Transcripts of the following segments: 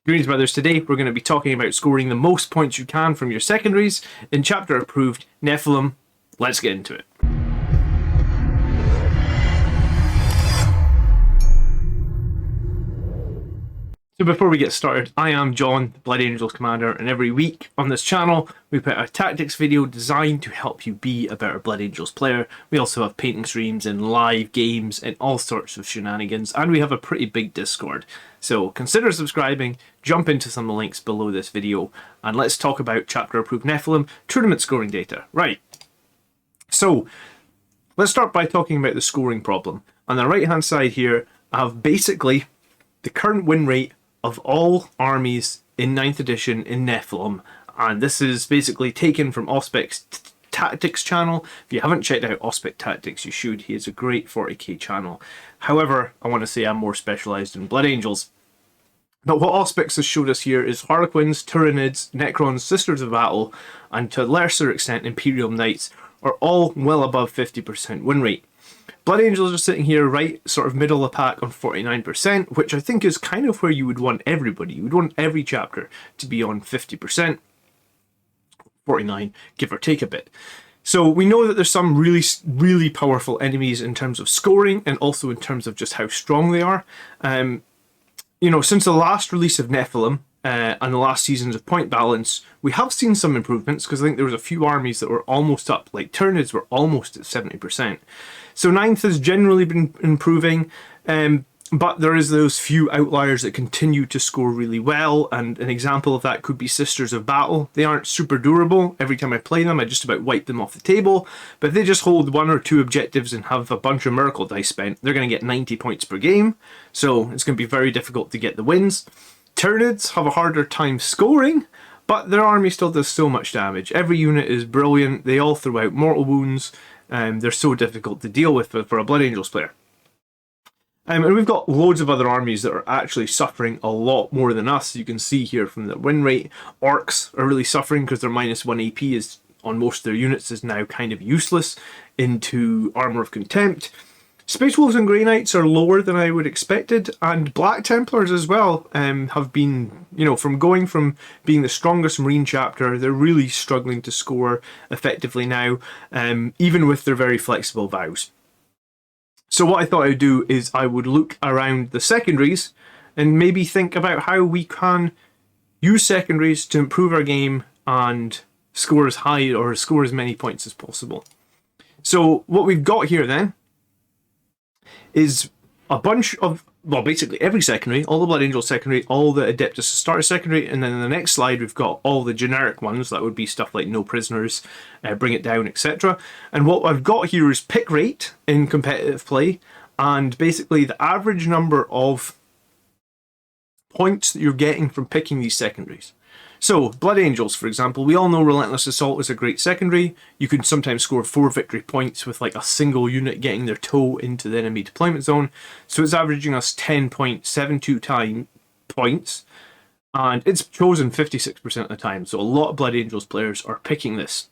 Greetings, brothers. Today we're going to be talking about scoring the most points you can from your secondaries in Chapter Approved Nephilim. Let's get into it. So before we get started, I am John, the Blood Angels Commander, and every week on this channel we put a tactics video designed to help you be a better Blood Angels player. We also have painting streams and live games and all sorts of shenanigans, and we have a pretty big Discord. So consider subscribing, jump into some of the links below this video, and let's talk about Chapter Approved Nephilim tournament scoring data. Right, so let's start by talking about the scoring problem. On the right hand side here, I have basically the current win rate of all armies in 9th edition in Nephilim, and this is basically taken from Auspec's Tactics channel. If you haven't checked out Auspec Tactics, you should. He is a great 40k channel. However, I want to say I'm more specialised in Blood Angels. But what Auspex has showed us here is Harlequins, Tyranids, Necrons, Sisters of Battle, and to a lesser extent Imperial Knights are all well above 50% win rate. Blood Angels are sitting here right sort of middle of the pack on 49%, which I think is kind of where you would want everybody. You would want every chapter to be on 50%, 49, give or take a bit. So we know that there's some really powerful enemies in terms of scoring and also in terms of just how strong they are. You know, since the last release of Nephilim and the last seasons of Point Balance, we have seen some improvements, because I think there was a few armies that were almost up, like Tyranids were almost at 70%. So 9th has generally been improving, but there is those few outliers that continue to score really well, and an example of that could be Sisters of Battle. They aren't super durable. Every time I play them, I just about wipe them off the table, but if they just hold 1 or 2 objectives and have a bunch of Miracle Dice spent, they're going to get 90 points per game, so it's going to be very difficult to get the wins. Tyranids have a harder time scoring, but their army still does so much damage. Every unit is brilliant. They all throw out mortal wounds. They're so difficult to deal with for a Blood Angels player. And we've got loads of other armies that are actually suffering a lot more than us. You can see here from the win rate, Orcs are really suffering because their -1 AP is on most of their units is now kind of useless into Armour of Contempt. Space Wolves and Grey Knights are lower than I would expected, and Black Templars as well have been, you know, from being the strongest Marine chapter, they're really struggling to score effectively now, even with their very flexible vows. So what I thought I'd do is I would look around the secondaries and maybe think about how we can use secondaries to improve our game and score as high or score as many points as possible. So what we've got here then is a bunch of, well, basically every secondary, all the Blood Angel secondary, all the Adeptus Astartes secondary, and then in the next slide we've got all the generic ones. That would be stuff like No Prisoners, Bring It Down, etc. And what I've got here is pick rate in competitive play, and basically the average number of points that you're getting from picking these secondaries. So, Blood Angels, for example, we all know Relentless Assault is a great secondary. You can sometimes score 4 victory points with like a single unit getting their toe into the enemy deployment zone. So it's averaging us 10.72 points, and it's chosen 56% of the time. So a lot of Blood Angels players are picking this.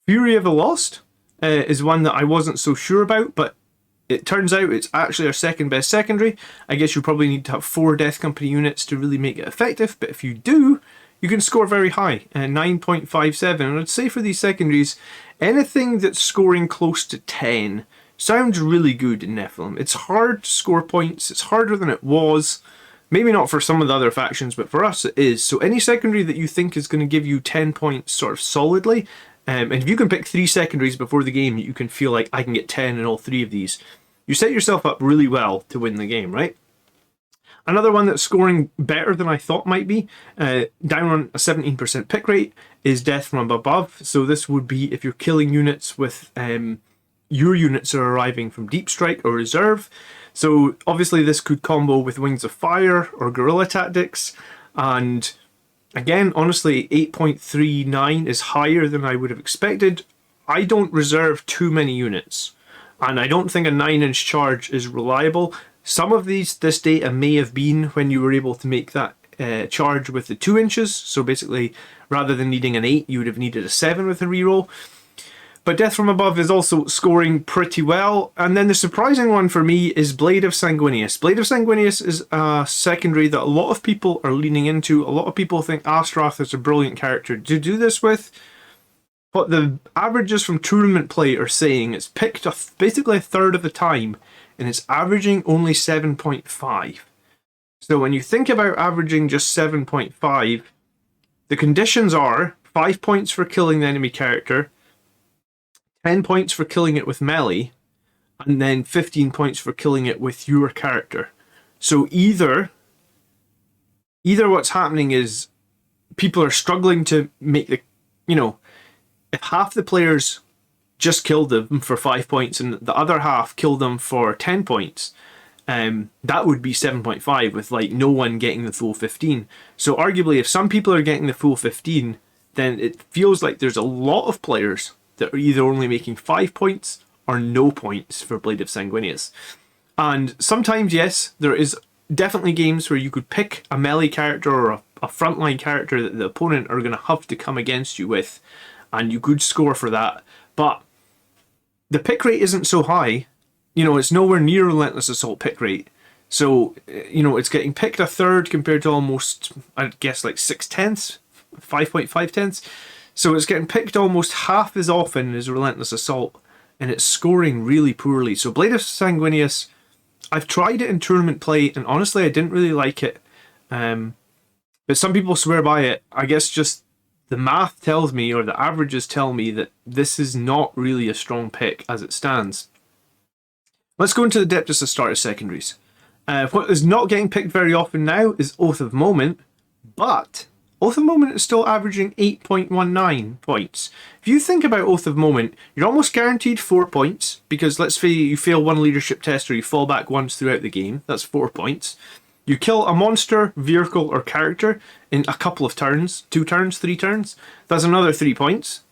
Fury of the Lost is one that I wasn't so sure about, but it turns out it's actually our second best secondary. I guess you probably need to have 4 Death Company units to really make it effective, but if you do, you can score very high, 9.57. And I'd say for these secondaries, anything that's scoring close to 10 sounds really good in Nephilim. It's hard to score points. It's harder than it was. Maybe not for some of the other factions, but for us it is. So any secondary that you think is going to give you 10 points sort of solidly, and if you can pick 3 secondaries before the game, you can feel like I can get 10 in all 3 of these. You set yourself up really well to win the game, right? Another one that's scoring better than I thought might be, down on a 17% pick rate, is Death from Above. So this would be if you're killing units with your units are arriving from Deep Strike or Reserve. So obviously this could combo with Wings of Fire or Guerrilla Tactics. And again, honestly, 8.39 is higher than I would have expected. I don't reserve too many units, and I don't think a 9-inch charge is reliable. Some of this data may have been when you were able to make that charge with the 2 inches. So basically, rather than needing an 8, you would have needed a 7 with a reroll. But Death from Above is also scoring pretty well. And then the surprising one for me is Blade of Sanguinius. Blade of Sanguinius is a secondary that a lot of people are leaning into. A lot of people think Astrath is a brilliant character to do this with. What the averages from tournament play are saying, it's picked basically a third of the time, and it's averaging only 7.5. So when you think about averaging just 7.5, the conditions are 5 points for killing the enemy character, 10 points for killing it with melee, and then 15 points for killing it with your character. So either what's happening is people are struggling to make the, if half the players just killed them for 5 points and the other half killed them for 10 points, that would be 7.5 with like no one getting the full 15. So arguably if some people are getting the full 15, then it feels like there's a lot of players that are either only making 5 points or no points for Blade of Sanguinius. And sometimes, yes, there is definitely games where you could pick a melee character or a frontline character that the opponent are going to have to come against you with, and you could score for that. But the pick rate isn't so high. It's nowhere near Relentless Assault pick rate. So, it's getting picked a third compared to almost, I guess, like 6/10, 5.5/10. So it's getting picked almost half as often as Relentless Assault, and it's scoring really poorly. So Blade of Sanguinius, I've tried it in tournament play, and honestly I didn't really like it. But some people swear by it. I guess just the math tells me, or the averages tell me, that this is not really a strong pick as it stands. Let's go into the depth just to start as secondaries. What is not getting picked very often now is Oath of Moment, but Oath of Moment is still averaging 8.19 points. If you think about Oath of Moment, you're almost guaranteed 4 points, because let's say you fail one leadership test or you fall back once throughout the game, that's 4 points. You kill a monster, vehicle or character in a couple of turns, 2 turns, 3 turns, that's another 3 points.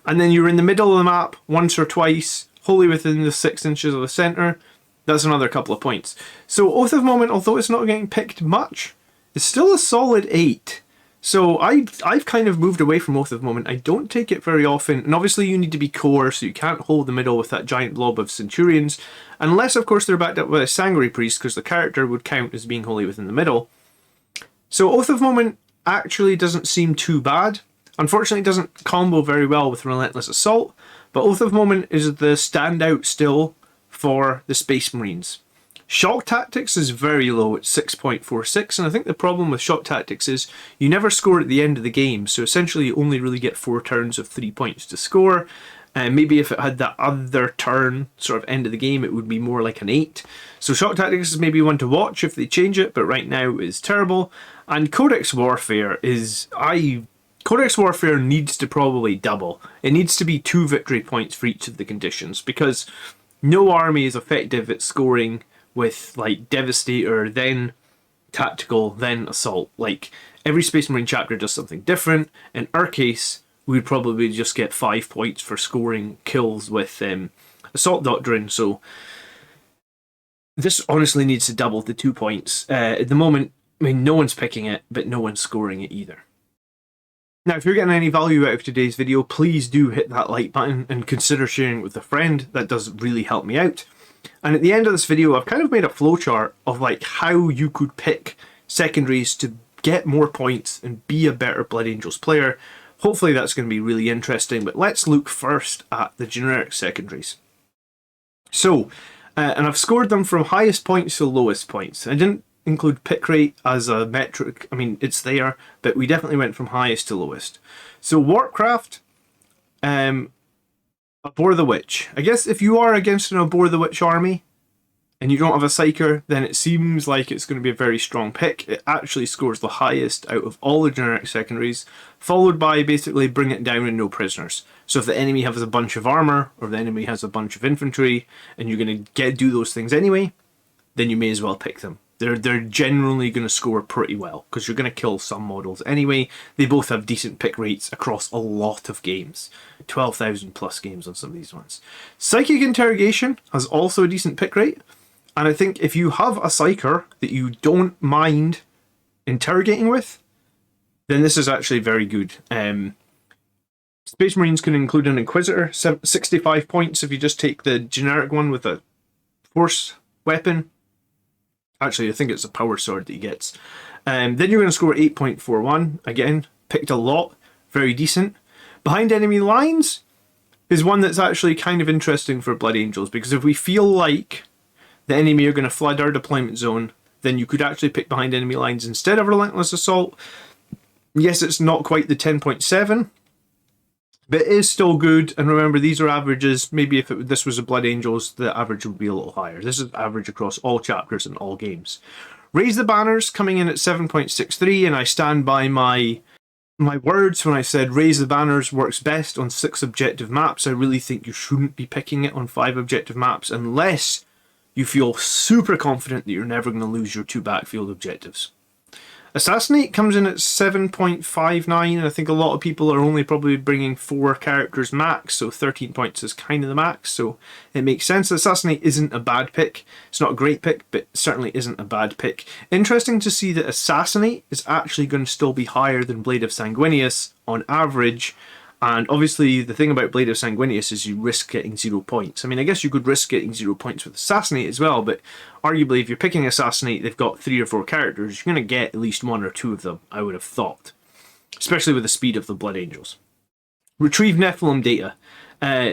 And then you're in the middle of the map once or twice, wholly within the 6 inches of the centre, that's another couple of points. So Oath of Moment, although it's not getting picked much, is still a solid 8. So I've kind of moved away from Oath of Moment. I don't take it very often, and obviously you need to be core, so you can't hold the middle with that giant blob of Centurions, unless of course they're backed up with a Sanguinary Priest, because the character would count as being wholly within the middle. So Oath of Moment actually doesn't seem too bad. Unfortunately it doesn't combo very well with Relentless Assault, but Oath of Moment is the standout still for the Space Marines. Shock Tactics is very low at 6.46, and I think the problem with Shock Tactics is you never score at the end of the game, so essentially you only really get 4 turns of 3 points to score. And maybe if it had that other turn, sort of end of the game, it would be more like an 8. So Shock Tactics is maybe one to watch if they change it, but right now it's terrible. And Codex Warfare is... Codex Warfare needs to probably double. It needs to be 2 victory points for each of the conditions, because no army is effective at scoring with like Devastator, then Tactical, then Assault. Like every Space Marine chapter does something different. In our case, we'd probably just get 5 points for scoring kills with Assault Doctrine. So this honestly needs to double to 2 points. At the moment, I mean, no one's picking it, but no one's scoring it either. Now, if you're getting any value out of today's video, please do hit that like button and consider sharing it with a friend. That does really help me out. And at the end of this video, I've kind of made a flowchart of like how you could pick secondaries to get more points and be a better Blood Angels player. Hopefully that's going to be really interesting, but let's look first at the generic secondaries. So, and I've scored them from highest points to lowest points. I didn't include pick rate as a metric. I mean, it's there, but we definitely went from highest to lowest. So Warcraft, Abhor the Witch. I guess if you are against an Abhor the Witch army and you don't have a Psyker, then it seems like it's going to be a very strong pick. It actually scores the highest out of all the generic secondaries, followed by basically Bring It Down and No Prisoners. So if the enemy has a bunch of armor, or the enemy has a bunch of infantry, and you're going to do those things anyway, then you may as well pick them. They're generally going to score pretty well, because you're going to kill some models anyway. They both have decent pick rates across a lot of games. 12,000 plus games on some of these ones. Psychic Interrogation has also a decent pick rate, and I think if you have a Psyker that you don't mind interrogating with, then this is actually very good. Space Marines can include an Inquisitor, 65 points if you just take the generic one with a force weapon. Actually, I think it's a power sword that he gets. Then you're going to score 8.41. Again, picked a lot. Very decent. Behind enemy lines is one that's actually kind of interesting for Blood Angels, because if we feel like the enemy are going to flood our deployment zone, then you could actually pick behind enemy lines instead of Relentless Assault. Yes, it's not quite the 10.7, but it is still good. And remember, these are averages. Maybe if this was a Blood Angels, the average would be a little higher. This is average across all chapters and all games. Raise the Banners coming in at 7.63, and I stand by my words when I said Raise the Banners works best on 6 objective maps. I really think you shouldn't be picking it on 5 objective maps unless you feel super confident that you're never going to lose your 2 backfield objectives. Assassinate comes in at 7.59, and I think a lot of people are only probably bringing 4 characters max, so 13 points is kind of the max, so it makes sense. Assassinate isn't a bad pick. It's not a great pick, but certainly isn't a bad pick. Interesting to see that Assassinate is actually going to still be higher than Blade of Sanguinius on average. And obviously the thing about Blade of Sanguinius is you risk getting 0 points. I mean, I guess you could risk getting 0 points with Assassinate as well, but arguably if you're picking Assassinate, they've got 3 or 4 characters, you're going to get at least 1 or 2 of them, I would have thought. Especially with the speed of the Blood Angels. Retrieve Nephilim data.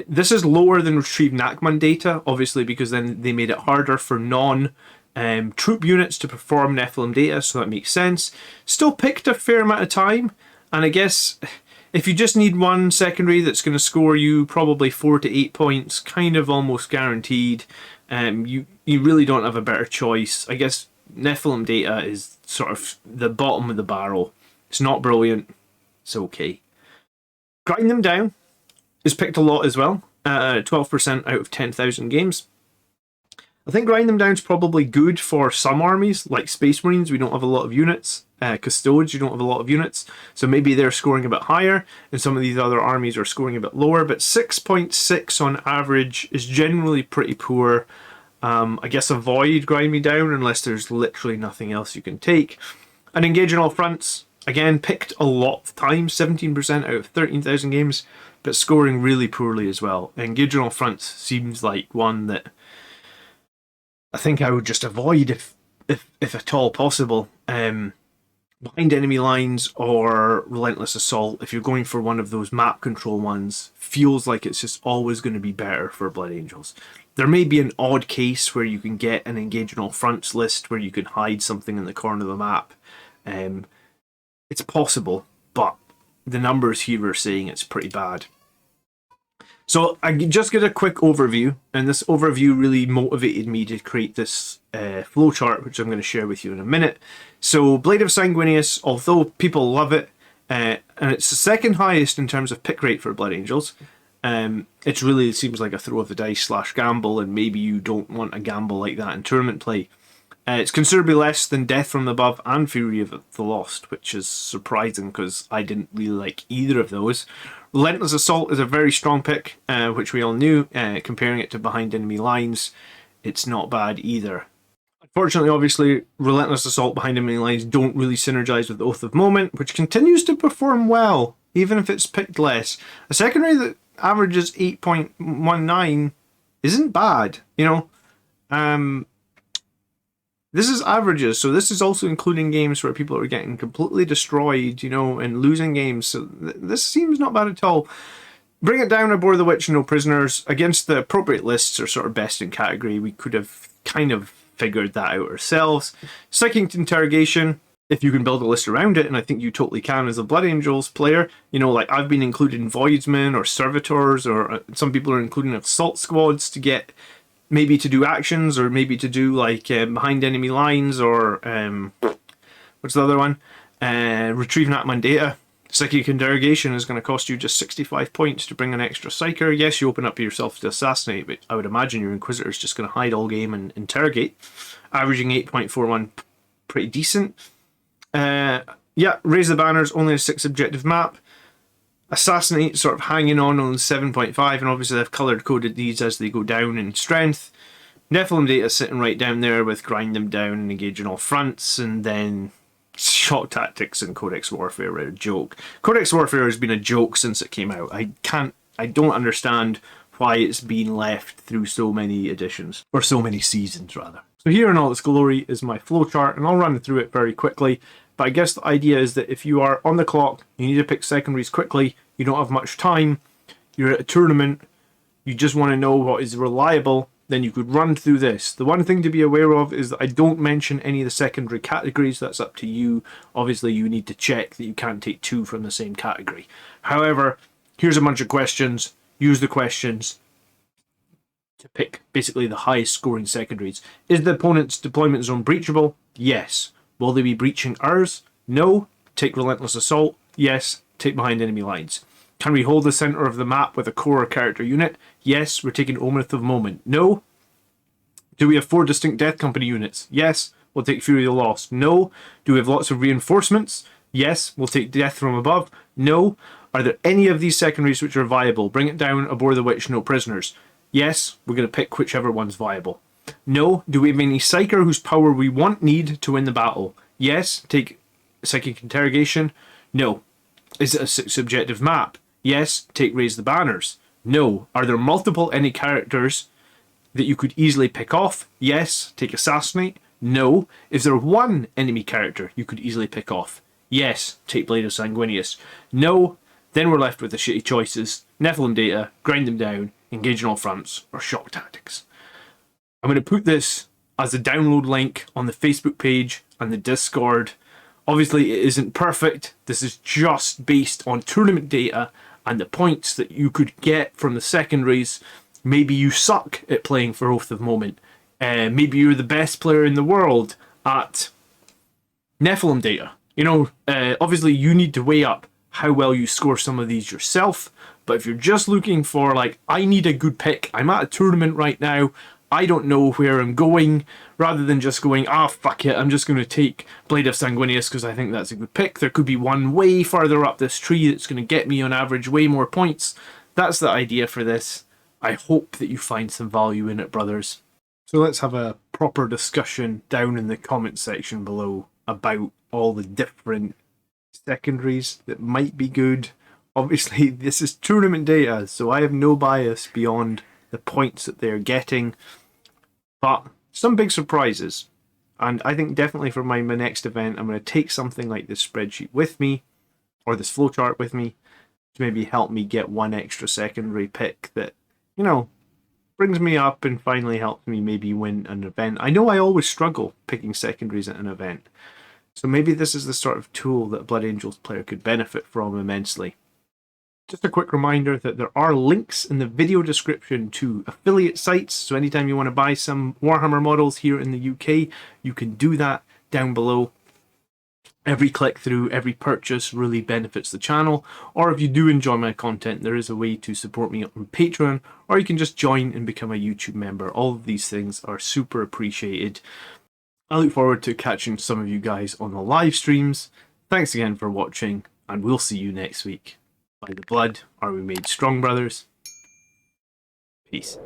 This is lower than Retrieve Nachman data, obviously because then they made it harder for non-troop units to perform Nephilim data, so that makes sense. Still picked a fair amount of time, and I guess if you just need one secondary that's going to score you probably 4 to 8 points, kind of almost guaranteed, you really don't have a better choice. I guess Nephilim data is sort of the bottom of the barrel. It's not brilliant. It's okay. Grind them down is picked a lot as well. 12% out of 10,000 games. I think Grind them down is probably good for some armies, like Space Marines. We don't have a lot of units. Custodes, you don't have a lot of units, so maybe they're scoring a bit higher, and some of these other armies are scoring a bit lower, but 6.6 on average is generally pretty poor. I guess avoid Grind Me Down unless there's literally nothing else you can take. And Engage on All Fronts, again, picked a lot of times, 17% out of 13,000 games, but scoring really poorly as well. Engage on All Fronts seems like one that I think I would just avoid if at all possible. Behind enemy lines or Relentless Assault, if you're going for one of those map control ones, feels like it's just always going to be better for Blood Angels. There may be an odd case where you can get an Engage on All Fronts list where you can hide something in the corner of the map. It's possible, but the numbers here are saying it's pretty bad. So I just get a quick overview, and this overview really motivated me to create this flowchart, which I'm going to share with you in a minute. So Blade of Sanguinius, although people love it, and it's the second highest in terms of pick rate for Blood Angels, it really seems like a throw of the dice / gamble, and maybe you don't want a gamble like that in tournament play. It's considerably less than Death from Above and Fury of the Lost, which is surprising because I didn't really like either of those. Relentless Assault is a very strong pick, which we all knew. Comparing it to Behind Enemy Lines, it's not bad either. Unfortunately, obviously, Relentless Assault, Behind Enemy Lines don't really synergize with Oath of Moment, which continues to perform well, even if it's picked less. A secondary that averages 8.19 isn't bad, you know. This is averages, so this is also including games where people are getting completely destroyed, you know, and losing games. So this seems not bad at all. Bring It Down, Aboard the Witch, No Prisoners. Against the appropriate lists are sort of best in category. We could have kind of figured that out ourselves. Psychic Interrogation, if you can build a list around it, and I think you totally can as a Blood Angels player. You know, like I've been including Voidsmen or Servitors, or some people are including Assault Squads to get maybe to do actions, or maybe to do like Behind Enemy Lines, or what's the other one? Retrieve Nachman data. Psychic Interrogation is going to cost you just 65 points to bring an extra Psyker. Yes, you open up yourself to Assassinate, but I would imagine your Inquisitor is just going to hide all game and interrogate. Averaging 8.41, pretty decent. Yeah, Raise the Banners, only a 6 objective map. Assassinate sort of hanging on 7.5, and obviously they've coloured coded these as they go down in strength. Nephilim data sitting right down there with Grind Them Down and Engage on All Fronts, and then Shock Tactics and Codex Warfare are a joke. Codex Warfare has been a joke since it came out. I don't understand why it's been left through so many editions, or so many seasons rather. So here in all its glory is my flowchart, and I'll run through it very quickly. But I guess the idea is that if you are on the clock, you need to pick secondaries quickly, you don't have much time, you're at a tournament, you just want to know what is reliable, then you could run through this. The one thing to be aware of is that I don't mention any of the secondary categories. That's up to you. Obviously, you need to check that you can't take two from the same category. However, here's a bunch of questions. Use the questions to pick basically the highest scoring secondaries. Is the opponent's deployment zone breachable? Yes. Will they be breaching ours? No. Take Relentless Assault? Yes. Take behind enemy lines. Can we hold the center of the map with a core character unit? Yes. We're taking Omeneth of Moment. No. Do we have 4 distinct Death Company units? Yes. We'll take Fury of the Lost. No. Do we have lots of reinforcements? Yes. We'll take Death from Above. No. Are there any of these secondaries which are viable? Bring it down, Abhor the Witch, no prisoners. Yes. We're going to pick whichever one's viable. No. Do we have any Psyker whose power we need to win the battle? Yes. Take Psychic Interrogation. No. Is it a subjective map? Yes. Take Raise the Banners. No. Are there multiple any characters that you could easily pick off? Yes. Take Assassinate. No. Is there one enemy character you could easily pick off? Yes. Take Blade of Sanguinius. No. Then we're left with the shitty choices. Nephilim data, grind them down, engage on all fronts, or shock tactics. I'm going to put this as a download link on the Facebook page and the Discord. Obviously it isn't perfect. This is just based on tournament data and the points that you could get from the secondaries. Maybe you suck at playing for Oath of Moment. Maybe you're the best player in the world at Nephilim data. You know, obviously you need to weigh up how well you score some of these yourself. But if you're just looking for, like, I need a good pick, I'm at a tournament right now, I don't know where I'm going, rather than just going, fuck it, I'm just going to take Blade of Sanguinius because I think that's a good pick. There could be one way further up this tree that's going to get me on average way more points. That's the idea for this. I hope that you find some value in it, brothers. So let's have a proper discussion down in the comment section below about all the different secondaries that might be good. Obviously, this is tournament data, so I have no bias beyond the points that they're getting. But some big surprises. And I think definitely for my next event, I'm going to take something like this spreadsheet with me, or this flowchart with me, to maybe help me get one extra secondary pick that, you know, brings me up and finally helps me maybe win an event. I know I always struggle picking secondaries at an event. So maybe this is the sort of tool that a Blood Angels player could benefit from immensely. Just a quick reminder that there are links in the video description to affiliate sites, so anytime you want to buy some Warhammer models here in the UK, you can do that down below. Every click through, every purchase really benefits the channel, or if you do enjoy my content, there is a way to support me on Patreon, or you can just join and become a YouTube member. All of these things are super appreciated. I look forward to catching some of you guys on the live streams. Thanks again for watching, and we'll see you next week. By the blood are we made strong, brothers. Peace.